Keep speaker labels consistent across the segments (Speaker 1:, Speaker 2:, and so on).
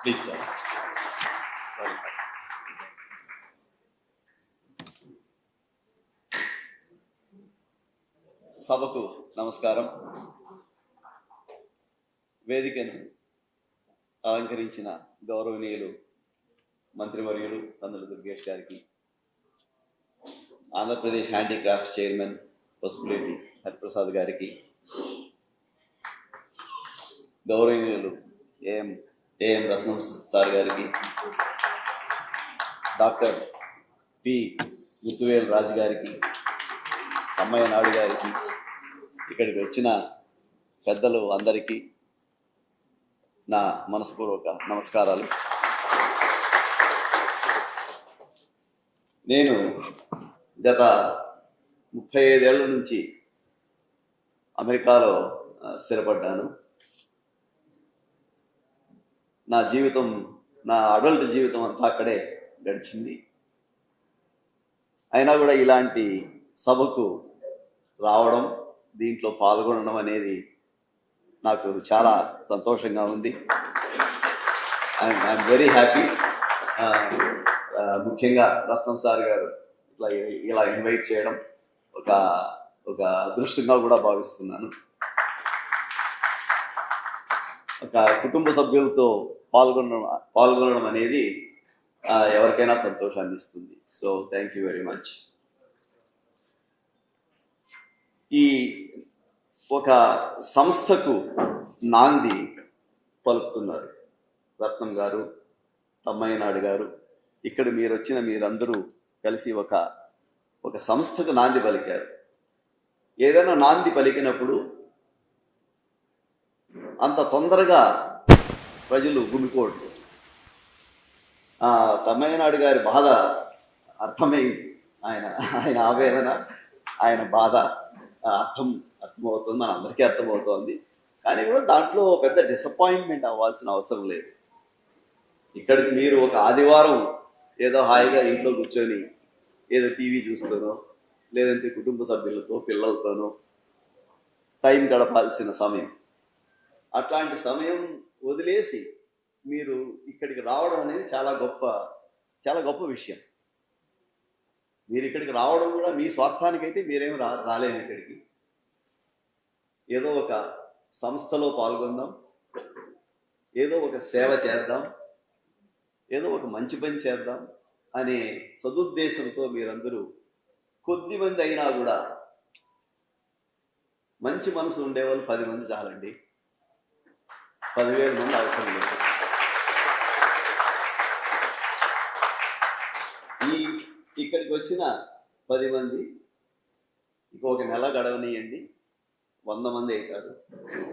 Speaker 1: Please sir.
Speaker 2: సభకు నమస్కారం. వేదికను అలంకరించిన గౌరవనీయులు మంత్రివర్యులు కందుల దుర్గేష్ గారికి, ఆంధ్రప్రదేశ్ హ్యాండీక్రాఫ్ట్స్ చైర్మన్ పసుపులేటి హరిప్రసాద్ గారికి, గౌరవనీయులు ఏఎం రత్నం సార్ గారికి, డాక్టర్ పి ముత్తువేల్ రాజు గారికి, అమ్మయ్య నాయుడు గారికి, ఇక్కడికి వచ్చిన పెద్దలు అందరికీ నా మనస్పూర్వక నమస్కారాలు. నేను గత 35 ఏళ్ల నుంచి అమెరికాలో స్థిరపడ్డాను. నా అడల్ట్ జీవితం అంతా అక్కడే గడిచింది. అయినా కూడా ఇలాంటి సభకు రావడం, దీంట్లో పాల్గొనడం అనేది నాకు చాలా సంతోషంగా ఉంది. I'm very happy. ముఖ్యంగా రత్నం సార్ గారు ఇలా ఇన్వైట్ చేయడం ఒక అదృష్టంగా కూడా భావిస్తున్నాను. ఒక కుటుంబ సభ్యులతో పాల్గొనడం అనేది ఎవరికైనా సంతోషాన్ని ఇస్తుంది. So thank you very much. ఈ ఒక సంస్థకు నాంది పలుకుతున్నారు రత్నం గారు, తమ్మయ్య నాయుడు గారు. ఇక్కడ మీరందరూ కలిసి ఒక సంస్థకు నాంది పలికారు. ఏదైనా నాంది పలికినప్పుడు అంత తొందరగా ప్రజలు గుమికోడు. తమ్మయ్య నాయుడు గారి బాధ అర్థమైంది. ఆయన ఆవేదన, ఆయన బాధ అర్థమవుతుంది, మన అందరికీ అర్థమవుతోంది. కానీ కూడా దాంట్లో పెద్ద డిసప్పాయింట్మెంట్ అవ్వాల్సిన అవసరం లేదు. ఇక్కడికి మీరు ఒక ఆదివారం ఏదో హాయిగా ఇంట్లో కూర్చొని ఏదో టీవీ చూస్తానో, లేదంటే కుటుంబ సభ్యులతో పిల్లలతోనో టైం గడపాల్సిన సమయం. అట్లాంటి సమయం వదిలేసి మీరు ఇక్కడికి రావడం అనేది చాలా గొప్ప విషయం. మీరు ఇక్కడికి రావడం కూడా మీ స్వార్థానికైతే మీరేమి రాలేము. ఇక్కడికి ఏదో ఒక సంస్థలో పాల్గొందాం, ఏదో ఒక సేవ చేద్దాం, ఏదో ఒక మంచి పని చేద్దాం అనే సదుద్దేశంతో మీరందరూ కొద్ది మంది అయినా కూడా, మంచి మనసు ఉండేవాళ్ళు 10 మంది చాలండి, 10,000 మంది అవసరం లేదు. ఇక్కడికి వచ్చిన 10 మంది ఇంకొక నెల గడవనియండి, 100 మంది అవుతారు,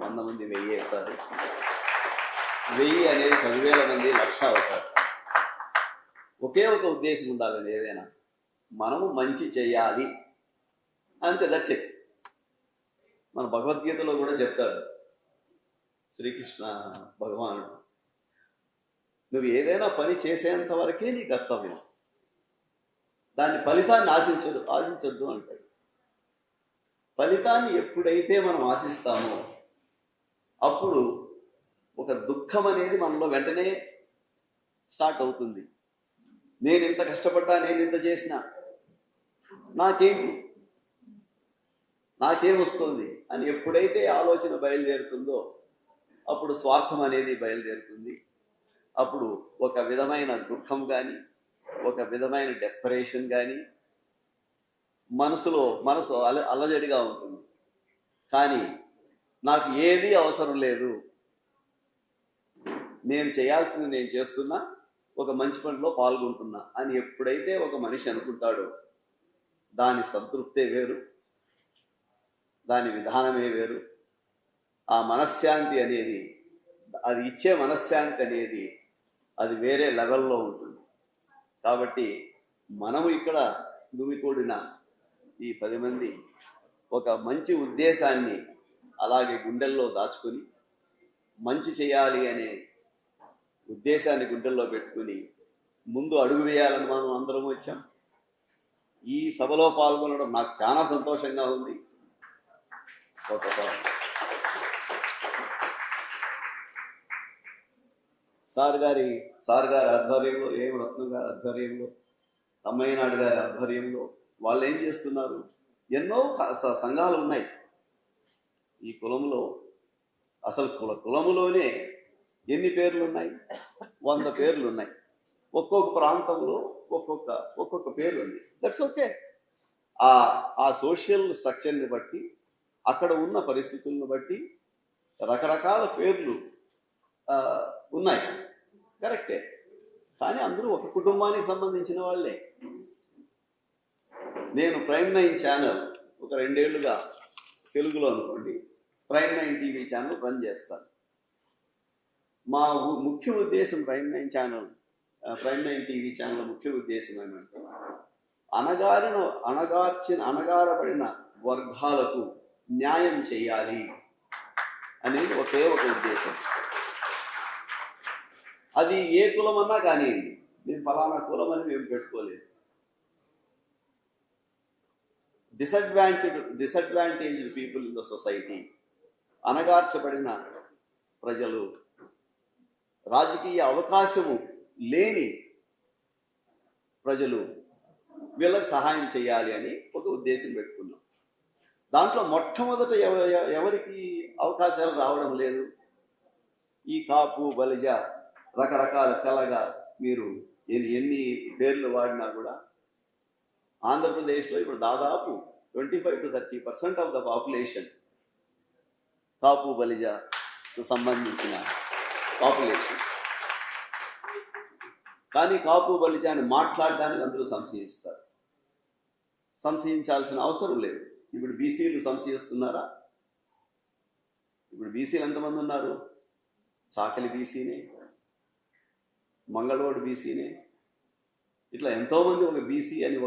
Speaker 2: 100 మంది 1000 అవుతారు, 1000 అనేది 10,000 మంది 1,00,000 అవుతారు. ఒకే ఒక ఉద్దేశం ఉండాలని, ఏదైనా మనము మంచి చేయాలి అంతే, దట్స్ ఇట్. మన భగవద్గీతలో కూడా చెప్తాడు శ్రీకృష్ణ భగవానుడు, నువ్వు ఏదైనా పని చేసేంత వరకే నీ కర్తవ్యం, దాని ఫలితాన్ని ఆశించొద్దు అంటాడు. ఫలితాన్ని ఎప్పుడైతే మనం ఆశిస్తామో అప్పుడు ఒక దుఃఖం అనేది మనలో వెంటనే స్టార్ట్ అవుతుంది. నేను ఇంత కష్టపడ్డా, నేను ఇంత చేసినా నాకేమొస్తుంది అని ఎప్పుడైతే ఆలోచన బయలుదేరుతుందో అప్పుడు స్వార్థం అనేది బయలుదేరుతుంది. అప్పుడు ఒక విధమైన దుఃఖం కానీ, ఒక విధమైన డెస్పరేషన్ కానీ, మనసు అల్లజడిగా ఉంటుంది. కానీ నాకు ఏది అవసరం లేదు, నేను చేయాల్సింది నేను చేస్తున్నా, ఒక మంచి పనిలో పాల్గొంటున్నా అని ఎప్పుడైతే ఒక మనిషి అనుకుంటాడో దాని సంతృప్తే వేరు, దాని విధానమే వేరు. ఆ మనశ్శాంతి అనేది, అది ఇచ్చే మనశ్శాంతి అనేది అది వేరే లెవెల్లో ఉంటుంది. కాబట్టి మనము ఇక్కడ గుమికూడిన ఈ 10 మంది ఒక మంచి ఉద్దేశాన్ని అలాగే గుండెల్లో దాచుకొని, మంచి చేయాలి అనే ఉద్దేశాన్ని గుండెల్లో పెట్టుకుని ముందు అడుగు వేయాలని మనం అందరం వచ్చాం. ఈ సభలో పాల్గొనడం నాకు చాలా సంతోషంగా ఉంది. సార్ గారి ఆధ్వర్యంలో, రత్నం గారి ఆధ్వర్యంలో, తమ్మయ్యనాయుడు గారి ఆధ్వర్యంలో వాళ్ళు ఏం చేస్తున్నారు? ఎన్నో సంఘాలు ఉన్నాయి ఈ కులంలో. అసలు కులములోనే ఎన్ని పేర్లు ఉన్నాయి? 100 పేర్లు ఉన్నాయి. ఒక్కొక్క ప్రాంతంలో ఒక్కొక్క పేరు ఉంది. That's okay. ఆ సోషల్ స్ట్రక్చర్ని బట్టి, అక్కడ ఉన్న పరిస్థితులను బట్టి రకరకాల పేర్లు ఉన్నాయి. కరెక్టే. కానీ అందరూ ఒక కుటుంబానికి సంబంధించిన వాళ్ళే. నేను Prime9 ఛానల్ ఒక 2 ఏళ్లుగా తెలుగులో అనుకోండి Prime9 టీవీ ఛానల్ రన్ చేస్తాను. మా ముఖ్య ఉద్దేశం Prime9 టీవీ ఛానల్ ముఖ్య ఉద్దేశం ఏమంటే అణగారబడిన వర్గాలకు న్యాయం చేయాలి అనేది ఒకే ఒక ఉద్దేశం. అది ఏ కులం అన్నా కానివ్వండి, మేము ఫలానా కులం అని మేము పెట్టుకోలేదు. Disadvantaged people in the society, అణగార్చబడిన ప్రజలు, రాజకీయ అవకాశము లేని ప్రజలు, వీళ్ళకి సహాయం చేయాలి అని ఒక ఉద్దేశం పెట్టుకున్నాం. దాంట్లో మొట్టమొదట ఎవరికి అవకాశాలు రావడం లేదు? ఈ కాపు, బలిజ, రకరకాల తెలగ, మీరు ఎన్ని పేర్లు వాడినా కూడా ఆంధ్రప్రదేశ్లో ఇప్పుడు దాదాపు 25 to 30% ఆఫ్ ద పాపులేషన్ కాపు, బలిజకు సంబంధించిన పాపులేషన్. కానీ కాపు, బలిజ అని మాట్లాడడానికి అందరూ సంశయిస్తారు. సంశయించాల్సిన అవసరం లేదు. ఇప్పుడు బీసీలు సంశయిస్తున్నారా? ఇప్పుడు బీసీలు ఎంతమంది ఉన్నారు? చాకలి బీసీనే, మంగళవాడు బీసీనే, ఇట్లా ఎంతోమంది ఒక బీసీ అని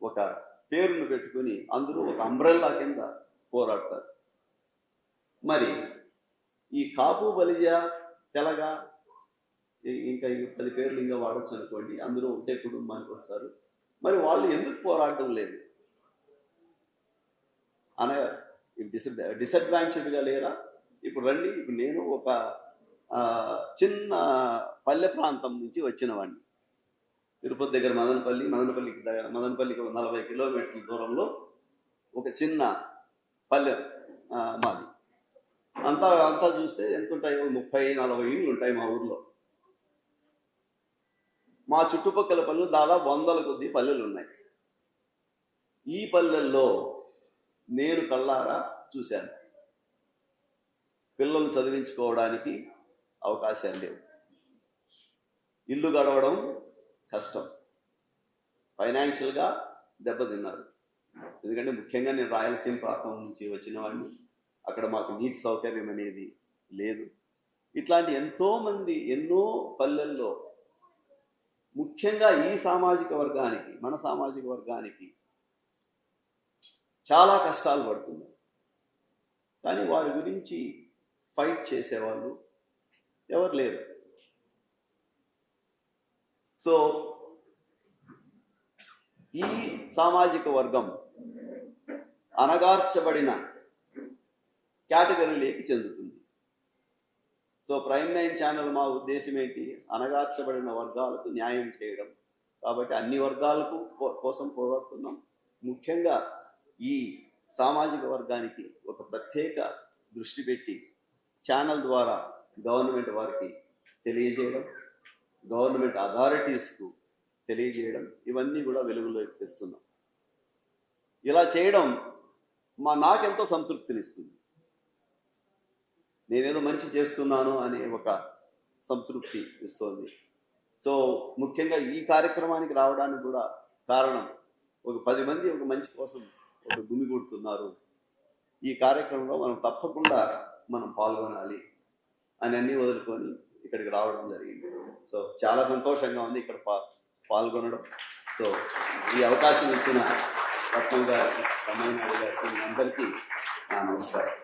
Speaker 2: ఒక పేరును పెట్టుకుని అందరూ ఒక అంబ్రెల్లా కింద పోరాడతారు. మరి ఈ కాపు, బలిజ, తెలగ, ఇంకా 10 పేర్లు ఇంకా వాడచ్చు అనుకోండి, అందరూ ఒకటే కుటుంబానికి వస్తారు. మరి వాళ్ళు ఎందుకు పోరాడటం లేదు? డిసడ్వాంటేజ్గా లేరా? ఇప్పుడు రండి, ఇప్పుడు నేను ఒక చిన్న పల్లె ప్రాంతం నుంచి వచ్చిన వాడిని. తిరుపతి దగ్గర మదనపల్లికి 40 కిలోమీటర్ల దూరంలో ఒక చిన్న పల్లె మాది. అంతా చూస్తే ఎంత ఉంటాయి? 30-40 ఇళ్ళు ఉంటాయి మా ఊర్లో. మా చుట్టుపక్కల పల్లెలు దాదాపు 100 కొద్ది పల్లెలు ఉన్నాయి. ఈ పల్లెల్లో నేను కళ్ళారా చూశాను. పిల్లలు చదివించుకోవడానికి అవకాశాలు లేవు, ఇల్లు గడవడం కష్టం, ఫైనాన్షియల్గా దెబ్బతిన్నారు. ఎందుకంటే ముఖ్యంగా నేను రాయలసీమ ప్రాంతం నుంచి వచ్చిన వాడిని. అక్కడ మాకు నీటి సౌకర్యం అనేది లేదు. ఇట్లాంటి ఎంతోమంది ఎన్నో పల్లెల్లో, ముఖ్యంగా ఈ సామాజిక వర్గానికి, మన సామాజిక వర్గానికి చాలా కష్టాలు పడుతున్నారు. కానీ వారి గురించి ఫైట్ చేసేవాళ్ళు ఎవరు లేరు. సో ఈ సామాజిక వర్గం అణగార్చబడిన కేటగిరీలోకి చెందుతుంది. సో Prime9 ఛానల్ మా ఉద్దేశం ఏంటి? అణగార్చబడిన వర్గాలకు న్యాయం చేయడం. కాబట్టి అన్ని వర్గాలకు కోసం పోరాడుతున్నాం. ముఖ్యంగా ఈ సామాజిక వర్గానికి ఒక ప్రత్యేక దృష్టి పెట్టి ఛానల్ ద్వారా గవర్నమెంట్ వారికి తెలియజేయడం, గవర్నమెంట్ అథారిటీస్కు తెలియజేయడం, ఇవన్నీ కూడా వెలుగులోకి తెస్తున్నాం. ఇలా చేయడం నాకెంతో సంతృప్తినిస్తుంది. నేనేదో మంచి చేస్తున్నాను అనే ఒక సంతృప్తి ఇస్తోంది. సో ముఖ్యంగా ఈ కార్యక్రమానికి రావడానికి కూడా కారణం, ఒక 10 మంది ఒక మంచి కోసం ఒక గుమిగూడుతున్నారు. ఈ కార్యక్రమంలో మనం తప్పకుండా పాల్గొనాలి అని అన్నీ వదులుకొని ఇక్కడికి రావడం జరిగింది. సో చాలా సంతోషంగా ఉంది ఇక్కడ పాల్గొనడం. సో ఈ అవకాశం ఇచ్చిన రత్నం గారికి, తమ్మయ్యనాయుడు గారికి, అందరికీ నా నమస్కారం.